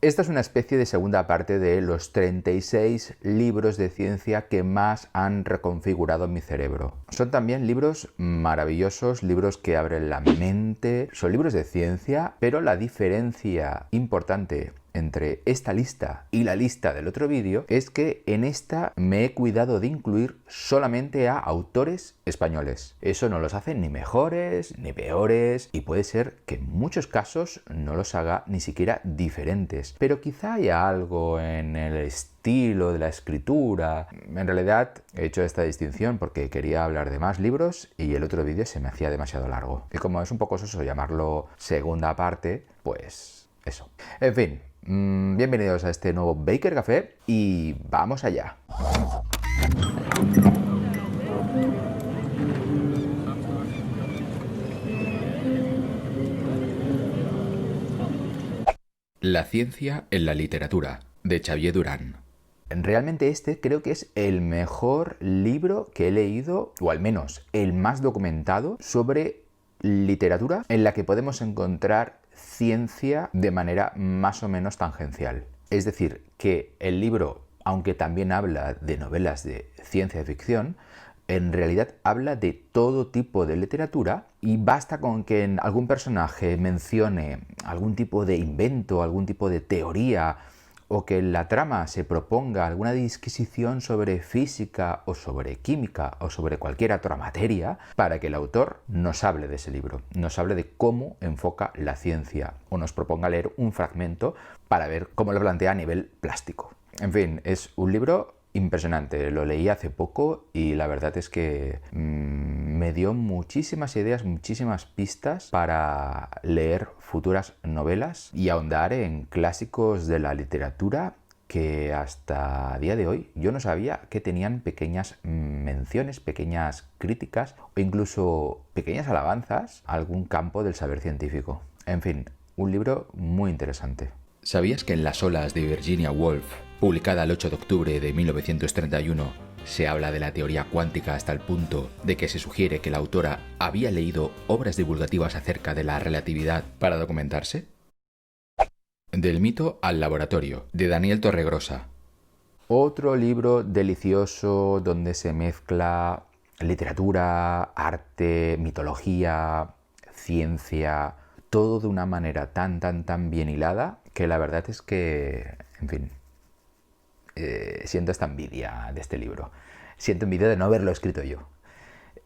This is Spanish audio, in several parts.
Esta es una especie de segunda parte de los 36 libros de ciencia que más han reconfigurado mi cerebro. Son también libros maravillosos, libros que abren la mente, son libros de ciencia, pero la diferencia importante entre esta lista y la lista del otro vídeo es que en esta me he cuidado de incluir solamente a autores españoles. Eso no los hace ni mejores ni peores y puede ser que en muchos casos no los haga ni siquiera diferentes, pero quizá haya algo en el estilo de la escritura. En realidad he hecho esta distinción porque quería hablar de más libros y el otro vídeo se me hacía demasiado largo. Y como es un poco soso llamarlo segunda parte, pues eso. En fin, bienvenidos a este nuevo Baker Café y vamos allá. La ciencia en la literatura, de Xavier Durán. Realmente este creo que es el mejor libro que he leído, o al menos el más documentado, sobre literatura en la que podemos encontrar ciencia de manera más o menos tangencial. Es decir, que el libro, aunque también habla de novelas de ciencia ficción, en realidad habla de todo tipo de literatura y basta con que en algún personaje mencione algún tipo de invento, algún tipo de teoría o que en la trama se proponga alguna disquisición sobre física o sobre química o sobre cualquier otra materia para que el autor nos hable de ese libro, nos hable de cómo enfoca la ciencia o nos proponga leer un fragmento para ver cómo lo plantea a nivel plástico. En fin, es un libro impresionante, lo leí hace poco y la verdad es que me dio muchísimas ideas, muchísimas pistas para leer futuras novelas y ahondar en clásicos de la literatura que hasta día de hoy yo no sabía que tenían pequeñas menciones, pequeñas críticas o incluso pequeñas alabanzas a algún campo del saber científico. En fin, un libro muy interesante. ¿Sabías que en Las olas de Virginia Woolf, publicada el 8 de octubre de 1931, se habla de la teoría cuántica hasta el punto de que se sugiere que la autora había leído obras divulgativas acerca de la relatividad para documentarse? Del mito al laboratorio, de Daniel Torregrosa. Otro libro delicioso donde se mezcla literatura, arte, mitología, ciencia, todo de una manera tan bien hilada que la verdad es que, en fin, siento esta envidia de este libro. Siento envidia de no haberlo escrito yo.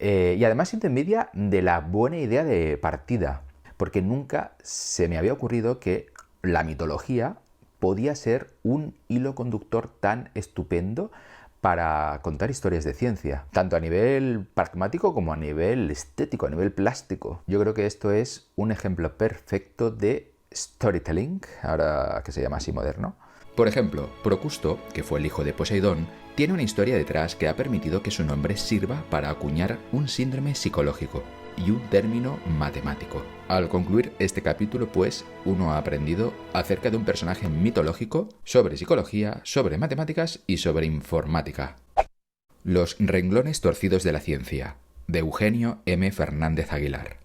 Y además siento envidia de la buena idea de partida, porque nunca se me había ocurrido que la mitología podía ser un hilo conductor tan estupendo para contar historias de ciencia, tanto a nivel pragmático como a nivel estético, a nivel plástico. Yo creo que esto es un ejemplo perfecto de storytelling, ahora que se llama así moderno. Por ejemplo, Procusto, que fue el hijo de Poseidón, tiene una historia detrás que ha permitido que su nombre sirva para acuñar un síndrome psicológico y un término matemático. Al concluir este capítulo, pues, uno ha aprendido acerca de un personaje mitológico, sobre psicología, sobre matemáticas y sobre informática. Los renglones torcidos de la ciencia, de Eugenio M. Fernández Aguilar.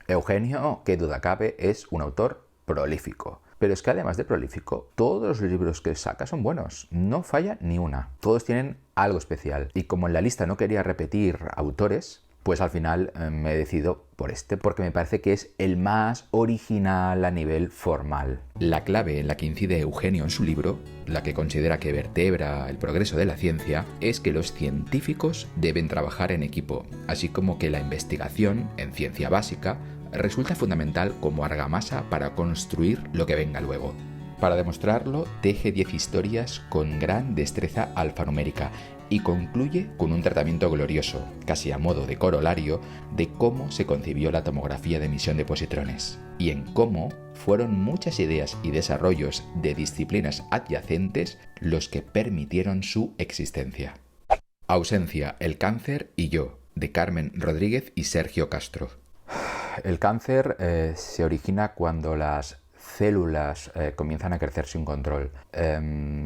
Eugenio, qué duda cabe, es un autor prolífico. Pero es que además de prolífico, todos los libros que saca son buenos. No falla ni una. Todos tienen algo especial. Y como en la lista no quería repetir autores, pues al final me he decidido por este, porque me parece que es el más original a nivel formal. La clave en la que incide Eugenio en su libro, la que considera que vertebra el progreso de la ciencia, es que los científicos deben trabajar en equipo, así como que la investigación en ciencia básica resulta fundamental como argamasa para construir lo que venga luego. Para demostrarlo, teje 10 historias con gran destreza alfanumérica y concluye con un tratamiento glorioso, casi a modo de corolario, de cómo se concibió la tomografía de emisión de positrones y en cómo fueron muchas ideas y desarrollos de disciplinas adyacentes los que permitieron su existencia. Ausencia, el cáncer y yo, de Carmen Rodríguez y Sergio Castro. El cáncer se origina cuando las células comienzan a crecer sin control.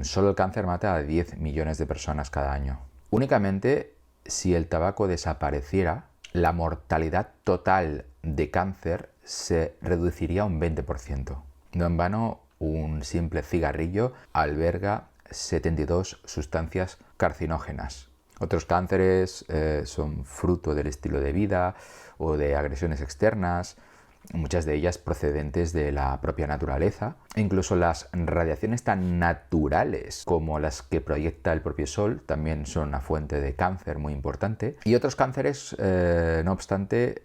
Solo el cáncer mata a 10 millones de personas cada año. Únicamente si el tabaco desapareciera, la mortalidad total de cáncer se reduciría un 20%. No en vano, un simple cigarrillo alberga 72 sustancias carcinógenas. Otros cánceres son fruto del estilo de vida o de agresiones externas, muchas de ellas procedentes de la propia naturaleza. E incluso las radiaciones tan naturales como las que proyecta el propio Sol también son una fuente de cáncer muy importante. Y otros cánceres, no obstante,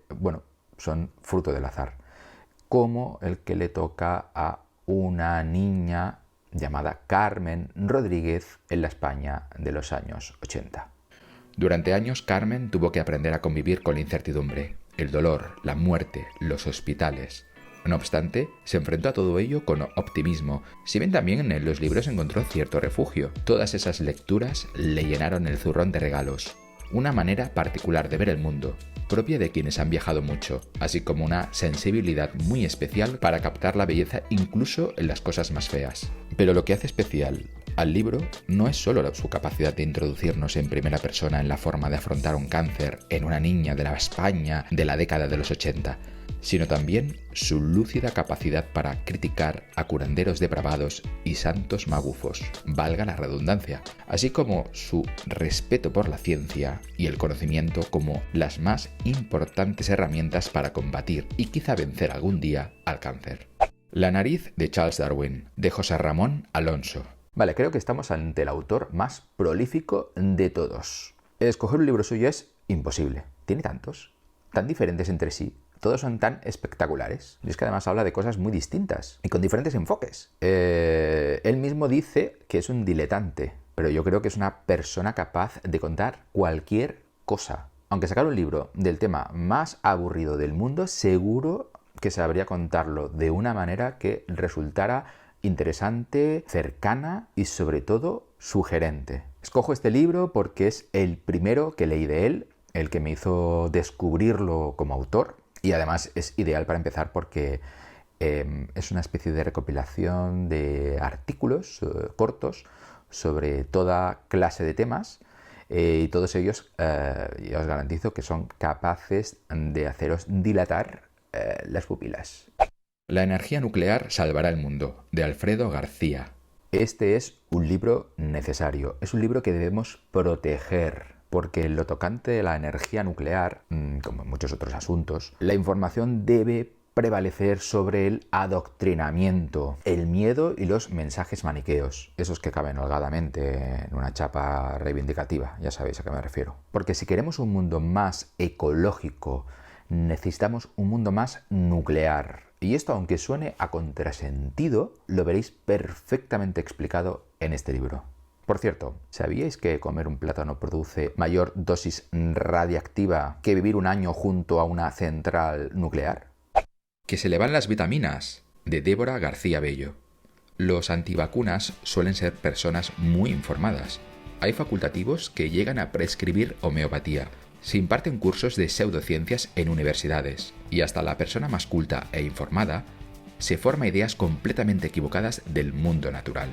son fruto del azar, como el que le toca a una niña llamada Carmen Rodríguez en la España de los años 80. Durante años, Carmen tuvo que aprender a convivir con la incertidumbre, el dolor, la muerte, los hospitales. No obstante, se enfrentó a todo ello con optimismo, si bien también en los libros encontró cierto refugio. Todas esas lecturas le llenaron el zurrón de regalos, una manera particular de ver el mundo, propia de quienes han viajado mucho, así como una sensibilidad muy especial para captar la belleza incluso en las cosas más feas. Pero lo que hace especial al libro no es solo su capacidad de introducirnos en primera persona en la forma de afrontar un cáncer en una niña de la España de la década de los 80, sino también su lúcida capacidad para criticar a curanderos depravados y santos magufos, valga la redundancia, así como su respeto por la ciencia y el conocimiento como las más importantes herramientas para combatir y quizá vencer algún día al cáncer. La nariz de Charles Darwin, de José Ramón Alonso. Vale, creo que estamos ante el autor más prolífico de todos. Escoger un libro suyo es imposible. Tiene tantos, tan diferentes entre sí. Todos son tan espectaculares. Y es que además habla de cosas muy distintas y con diferentes enfoques. Él mismo dice que es un diletante, pero yo creo que es una persona capaz de contar cualquier cosa. Aunque sacar un libro del tema más aburrido del mundo, seguro que sabría contarlo de una manera que resultara interesante, cercana y sobre todo sugerente. Escojo este libro porque es el primero que leí de él, el que me hizo descubrirlo como autor. Y además es ideal para empezar porque es una especie de recopilación de artículos cortos sobre toda clase de temas y todos ellos ya os garantizo que son capaces de haceros dilatar las pupilas. La energía nuclear salvará el mundo, de Alfredo García. Este es un libro necesario, es un libro que debemos proteger. Porque en lo tocante de la energía nuclear, como en muchos otros asuntos, la información debe prevalecer sobre el adoctrinamiento, el miedo y los mensajes maniqueos, esos que caben holgadamente en una chapa reivindicativa, ya sabéis a qué me refiero. Porque si queremos un mundo más ecológico, necesitamos un mundo más nuclear. Y esto, aunque suene a contrasentido, lo veréis perfectamente explicado en este libro. Por cierto, ¿sabíais que comer un plátano produce mayor dosis radiactiva que vivir un año junto a una central nuclear? Que se le van las vitaminas, de Débora García Bello. Los antivacunas suelen ser personas muy informadas. Hay facultativos que llegan a prescribir homeopatía. Se imparten cursos de pseudociencias en universidades. Y hasta la persona más culta e informada se forma ideas completamente equivocadas del mundo natural.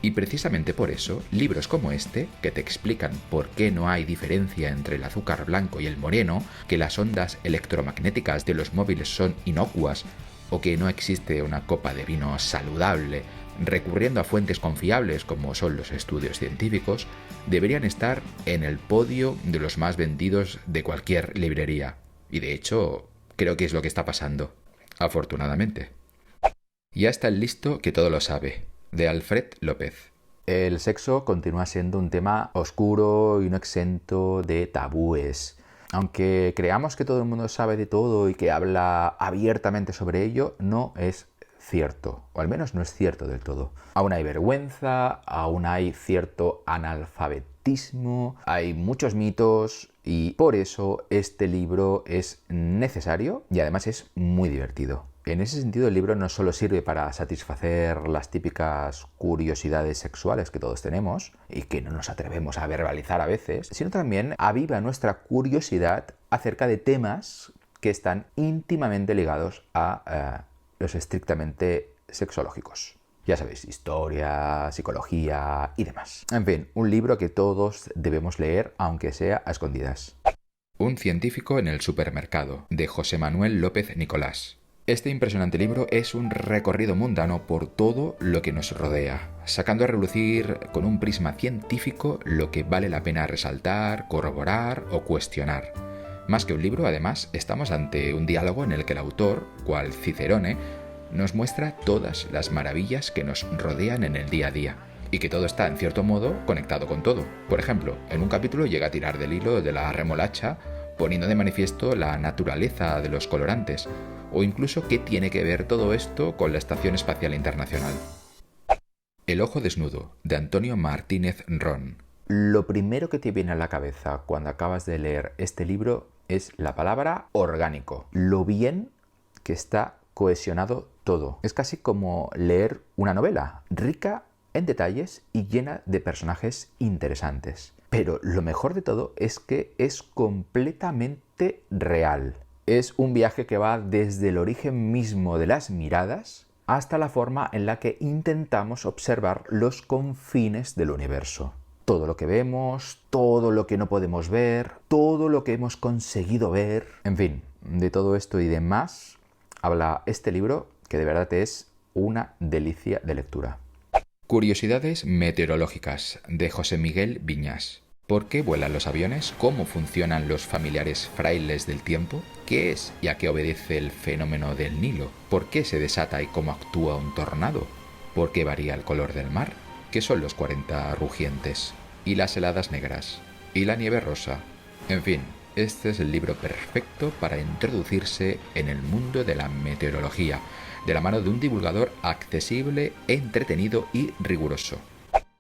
Y precisamente por eso, libros como este, que te explican por qué no hay diferencia entre el azúcar blanco y el moreno, que las ondas electromagnéticas de los móviles son inocuas, o que no existe una copa de vino saludable, recurriendo a fuentes confiables como son los estudios científicos, deberían estar en el podio de los más vendidos de cualquier librería. Y de hecho, creo que es lo que está pasando, afortunadamente. Ya está el listo que todo lo sabe, de Alfred López. El sexo continúa siendo un tema oscuro y no exento de tabúes. Aunque creamos que todo el mundo sabe de todo y que habla abiertamente sobre ello, no es cierto, o al menos no es cierto del todo. Aún hay vergüenza, aún hay cierto analfabetismo, hay muchos mitos y por eso este libro es necesario y además es muy divertido. En ese sentido, el libro no solo sirve para satisfacer las típicas curiosidades sexuales que todos tenemos y que no nos atrevemos a verbalizar a veces, sino también aviva nuestra curiosidad acerca de temas que están íntimamente ligados a los estrictamente sexológicos. Ya sabéis, historia, psicología y demás. En fin, un libro que todos debemos leer, aunque sea a escondidas. Un científico en el supermercado, de José Manuel López Nicolás. Este impresionante libro es un recorrido mundano por todo lo que nos rodea, sacando a relucir con un prisma científico lo que vale la pena resaltar, corroborar o cuestionar. Más que un libro, además, estamos ante un diálogo en el que el autor, cual Cicerone, nos muestra todas las maravillas que nos rodean en el día a día, y que todo está, en cierto modo, conectado con todo. Por ejemplo, en un capítulo llega a tirar del hilo de la remolacha, poniendo de manifiesto la naturaleza de los colorantes, o incluso qué tiene que ver todo esto con la Estación Espacial Internacional. El ojo desnudo, de Antonio Martínez Ron. Lo primero que te viene a la cabeza cuando acabas de leer este libro es la palabra orgánico. Lo bien que está cohesionado todo. Es casi como leer una novela, rica en detalles y llena de personajes interesantes. Pero lo mejor de todo es que es completamente real. Es un viaje que va desde el origen mismo de las miradas hasta la forma en la que intentamos observar los confines del universo. Todo lo que vemos, todo lo que no podemos ver, todo lo que hemos conseguido ver, en fin, de todo esto y demás habla este libro, que de verdad es una delicia de lectura. Curiosidades meteorológicas, de José Miguel Viñas. ¿Por qué vuelan los aviones? ¿Cómo funcionan los familiares frailes del tiempo? ¿Qué es y a qué obedece el fenómeno del Nilo? ¿Por qué se desata y cómo actúa un tornado? ¿Por qué varía el color del mar? ¿Qué son los 40 rugientes? ¿Y las heladas negras? ¿Y la nieve rosa? En fin, este es el libro perfecto para introducirse en el mundo de la meteorología, de la mano de un divulgador accesible, entretenido y riguroso.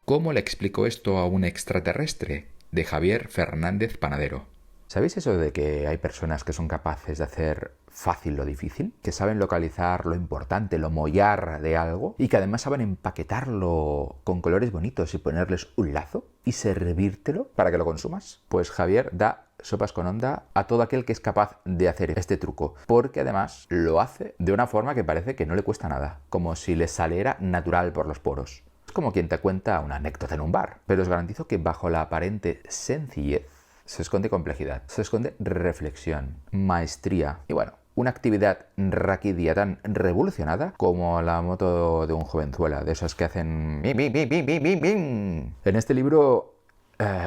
¿Cómo le explico esto a un extraterrestre? De Javier Fernández Panadero. ¿Sabéis eso de que hay personas que son capaces de hacer fácil lo difícil? Que saben localizar lo importante, lo mollar de algo y que además saben empaquetarlo con colores bonitos y ponerles un lazo y servírtelo para que lo consumas. Pues Javier da sopas con onda a todo aquel que es capaz de hacer este truco, porque además lo hace de una forma que parece que no le cuesta nada, como si le saliera natural por los poros. Es como quien te cuenta una anécdota en un bar, pero os garantizo que bajo la aparente sencillez se esconde complejidad, se esconde reflexión, maestría y bueno, una actividad raquidia tan revolucionada como la moto de un jovenzuela, de esos que hacen bim, bim, bim, bim, bim, bim, bim. En este libro,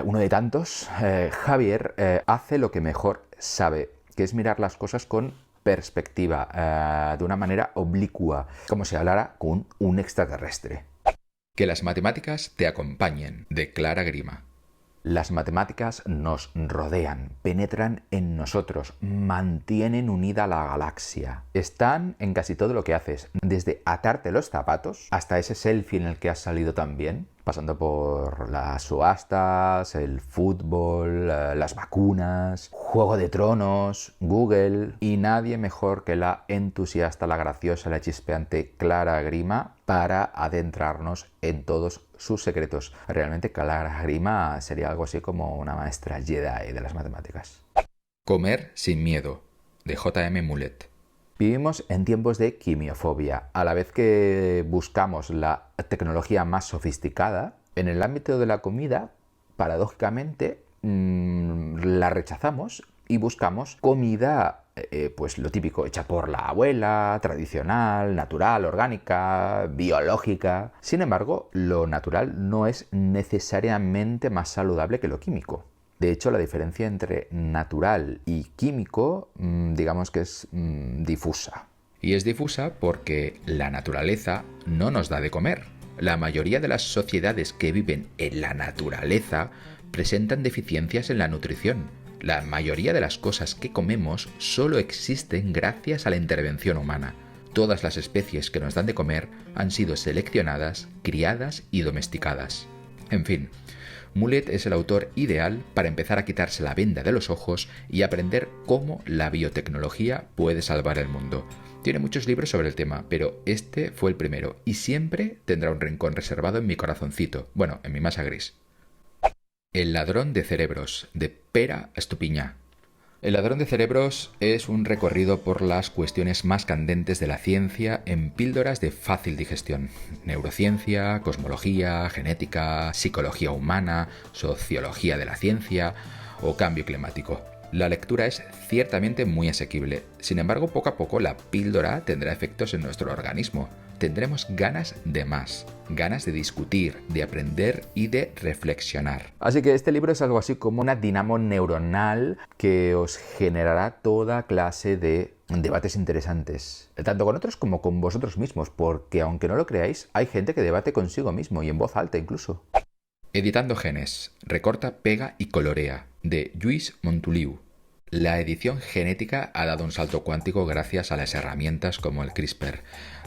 uno de tantos, Javier hace lo que mejor sabe, que es mirar las cosas con perspectiva, de una manera oblicua, como si hablara con un extraterrestre. Que las matemáticas te acompañen, de Clara Grima. Las matemáticas nos rodean, penetran en nosotros, mantienen unida la galaxia. Están en casi todo lo que haces, desde atarte los zapatos hasta ese selfie en el que has salido también, pasando por las subastas, el fútbol, las vacunas, Juego de Tronos, Google y nadie mejor que la entusiasta, la graciosa, la chispeante Clara Grima para adentrarnos en todos sus secretos. Realmente Clara Grima sería algo así como una maestra Jedi de las matemáticas. Comer sin miedo, de J.M. Mulet. Vivimos en tiempos de quimiofobia. A la vez que buscamos la tecnología más sofisticada, en el ámbito de la comida, paradójicamente, la rechazamos y buscamos comida, pues lo típico, hecha por la abuela, tradicional, natural, orgánica, biológica. Sin embargo, lo natural no es necesariamente más saludable que lo químico. De hecho, la diferencia entre natural y químico, digamos que es difusa. Y es difusa porque la naturaleza no nos da de comer. La mayoría de las sociedades que viven en la naturaleza presentan deficiencias en la nutrición. La mayoría de las cosas que comemos solo existen gracias a la intervención humana. Todas las especies que nos dan de comer han sido seleccionadas, criadas y domesticadas. En fin, Mulet es el autor ideal para empezar a quitarse la venda de los ojos y aprender cómo la biotecnología puede salvar el mundo. Tiene muchos libros sobre el tema, pero este fue el primero y siempre tendrá un rincón reservado en mi corazoncito, bueno, en mi masa gris. El ladrón de cerebros, de Pere Estupiñà. El ladrón de cerebros es un recorrido por las cuestiones más candentes de la ciencia en píldoras de fácil digestión. Neurociencia, cosmología, genética, psicología humana, sociología de la ciencia o cambio climático. La lectura es ciertamente muy asequible, sin embargo poco a poco la píldora tendrá efectos en nuestro organismo. Tendremos ganas de más, ganas de discutir, de aprender y de reflexionar. Así que este libro es algo así como una dinamo neuronal que os generará toda clase de debates interesantes, tanto con otros como con vosotros mismos, porque aunque no lo creáis, hay gente que debate consigo mismo y en voz alta incluso. Editando Genes, recorta, pega y colorea, de Lluís Montoliu. La edición genética ha dado un salto cuántico gracias a las herramientas como el CRISPR,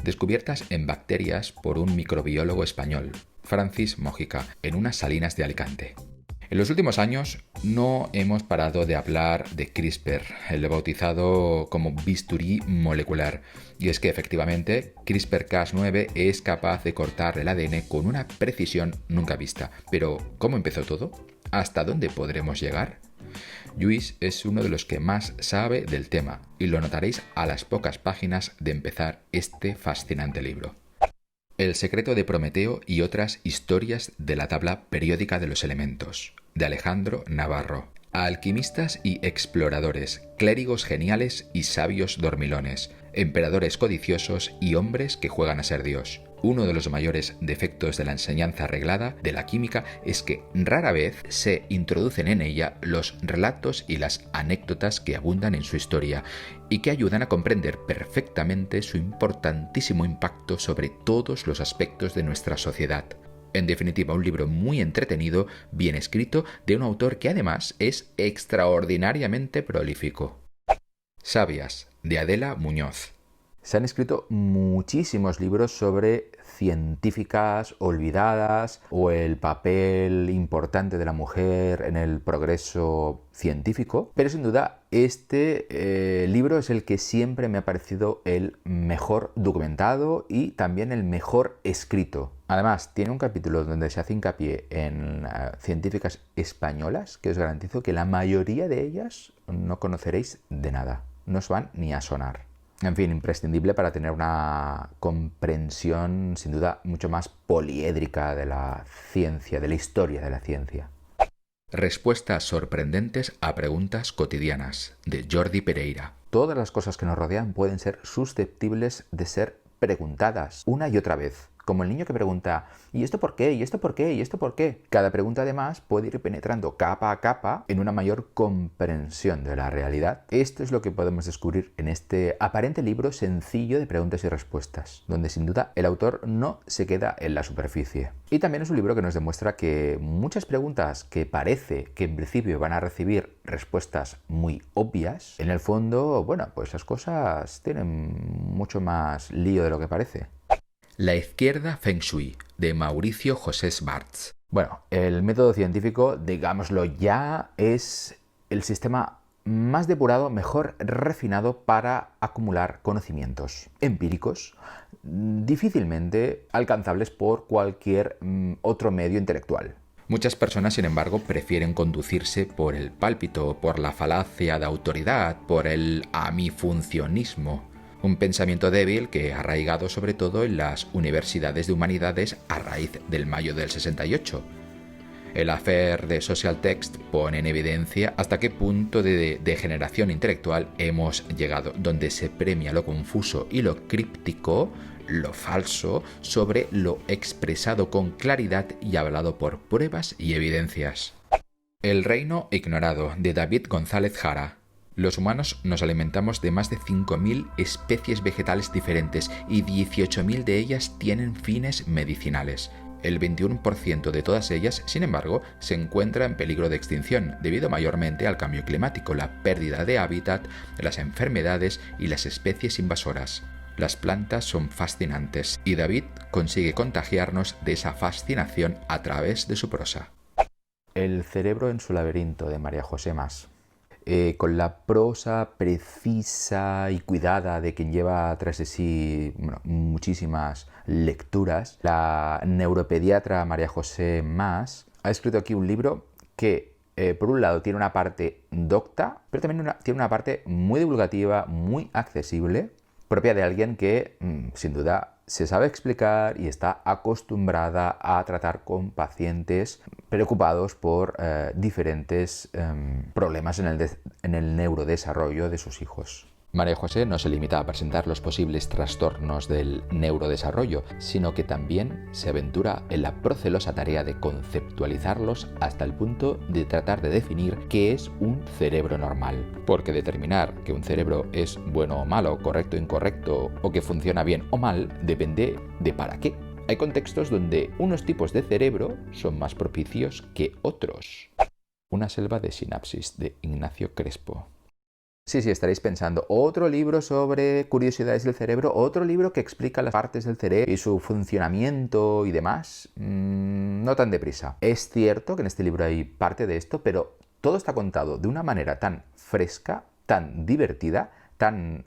descubiertas en bacterias por un microbiólogo español, Francis Mójica, en unas salinas de Alicante. En los últimos años no hemos parado de hablar de CRISPR, el bautizado como bisturí molecular, y es que efectivamente CRISPR-Cas9 es capaz de cortar el ADN con una precisión nunca vista. Pero, ¿cómo empezó todo? ¿Hasta dónde podremos llegar? Lluís es uno de los que más sabe del tema, y lo notaréis a las pocas páginas de empezar este fascinante libro. El secreto de Prometeo y otras historias de la tabla periódica de los elementos, de Alejandro Navarro. A alquimistas y exploradores, clérigos geniales y sabios dormilones, emperadores codiciosos y hombres que juegan a ser Dios. Uno de los mayores defectos de la enseñanza arreglada de la química es que rara vez se introducen en ella los relatos y las anécdotas que abundan en su historia y que ayudan a comprender perfectamente su importantísimo impacto sobre todos los aspectos de nuestra sociedad. En definitiva, un libro muy entretenido, bien escrito, de un autor que además es extraordinariamente prolífico. Sabias, de Adela Muñoz. Se han escrito muchísimos libros sobre científicas olvidadas o el papel importante de la mujer en el progreso científico, pero sin duda este libro es el que siempre me ha parecido el mejor documentado y también el mejor escrito. Además, tiene un capítulo donde se hace hincapié en científicas españolas que os garantizo que la mayoría de ellas no conoceréis de nada, no os van ni a sonar. En fin, imprescindible para tener una comprensión sin duda mucho más poliédrica de la ciencia, de la historia de la ciencia. Respuestas sorprendentes a preguntas cotidianas, de Jordi Pereira. Todas las cosas que nos rodean pueden ser susceptibles de ser preguntadas una y otra vez. Como el niño que pregunta, ¿y esto por qué? ¿Y esto por qué? ¿Y esto por qué? Cada pregunta además puede ir penetrando capa a capa en una mayor comprensión de la realidad. Esto es lo que podemos descubrir en este aparente libro sencillo de preguntas y respuestas, donde sin duda el autor no se queda en la superficie. Y también es un libro que nos demuestra que muchas preguntas que parece que en principio van a recibir respuestas muy obvias, en el fondo, bueno, pues las cosas tienen mucho más lío de lo que parece. La izquierda Feng Shui, de Mauricio José Schwartz. Bueno, el método científico, digámoslo ya, es el sistema más depurado, mejor refinado para acumular conocimientos empíricos, difícilmente alcanzables por cualquier otro medio intelectual. Muchas personas, sin embargo, prefieren conducirse por el pálpito, por la falacia de autoridad, por el amifuncionismo. Un pensamiento débil que ha arraigado sobre todo en las universidades de humanidades a raíz del mayo del 68. El affair de Social Text pone en evidencia hasta qué punto de degeneración intelectual hemos llegado, donde se premia lo confuso y lo críptico, lo falso, sobre lo expresado con claridad y hablado por pruebas y evidencias. El reino ignorado, de David González Jara. Los humanos nos alimentamos de más de 5.000 especies vegetales diferentes y 18.000 de ellas tienen fines medicinales. El 21% de todas ellas, sin embargo, se encuentra en peligro de extinción debido mayormente al cambio climático, la pérdida de hábitat, las enfermedades y las especies invasoras. Las plantas son fascinantes y David consigue contagiarnos de esa fascinación a través de su prosa. El cerebro en su laberinto, de María José Mas. Con la prosa precisa y cuidada de quien lleva tras de sí muchísimas lecturas, la neuropediatra María José Mas ha escrito aquí un libro que, por un lado, tiene una parte docta, pero también tiene una parte muy divulgativa, muy accesible, propia de alguien que, sin duda, se sabe explicar y está acostumbrada a tratar con pacientes preocupados por diferentes problemas en el neurodesarrollo de sus hijos. María José no se limita a presentar los posibles trastornos del neurodesarrollo, sino que también se aventura en la procelosa tarea de conceptualizarlos hasta el punto de tratar de definir qué es un cerebro normal. Porque determinar que un cerebro es bueno o malo, correcto o incorrecto, o que funciona bien o mal, depende de para qué. Hay contextos donde unos tipos de cerebro son más propicios que otros. Una selva de sinapsis, de Ignacio Crespo. Sí, estaréis pensando, otro libro sobre curiosidades del cerebro, otro libro que explica las partes del cerebro y su funcionamiento y demás. No tan deprisa. Es cierto que en este libro hay parte de esto, pero todo está contado de una manera tan fresca, tan divertida, tan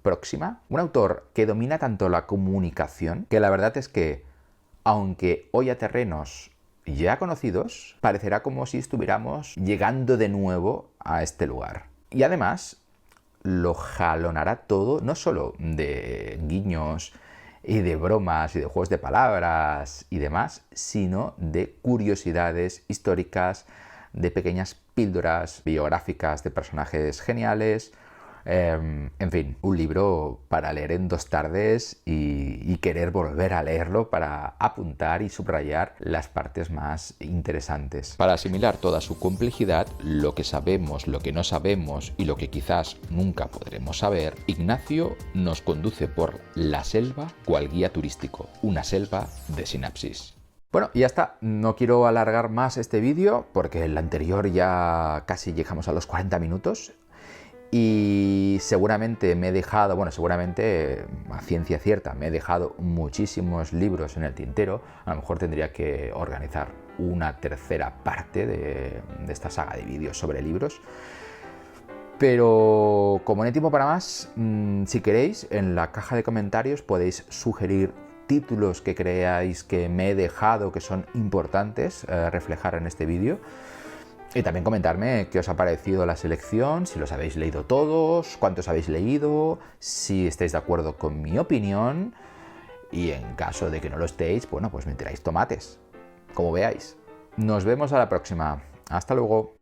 próxima. Un autor que domina tanto la comunicación, que la verdad es que, aunque hoy a terrenos ya conocidos, parecerá como si estuviéramos llegando de nuevo a este lugar. Y además lo jalonará todo, no solo de guiños y de bromas y de juegos de palabras y demás, sino de curiosidades históricas, de pequeñas píldoras biográficas de personajes geniales. En fin, un libro para leer en 2 tardes y querer volver a leerlo para apuntar y subrayar las partes más interesantes. Para asimilar toda su complejidad, lo que sabemos, lo que no sabemos y lo que quizás nunca podremos saber, Ignacio nos conduce por la selva cual guía turístico, una selva de sinapsis. Bueno, y ya está. No quiero alargar más este vídeo porque el anterior ya casi llegamos a los 40 minutos. Y seguramente me he dejado, seguramente a ciencia cierta, me he dejado muchísimos libros en el tintero. A lo mejor tendría que organizar una tercera parte de esta saga de vídeos sobre libros. Pero como no hay tiempo para más, si queréis, en la caja de comentarios podéis sugerir títulos que creáis que me he dejado que son importantes reflejar en este vídeo. Y también comentarme qué os ha parecido la selección, si los habéis leído todos, cuántos habéis leído, si estáis de acuerdo con mi opinión y en caso de que no lo estéis, pues me tiráis tomates, como veáis. Nos vemos a la próxima. Hasta luego.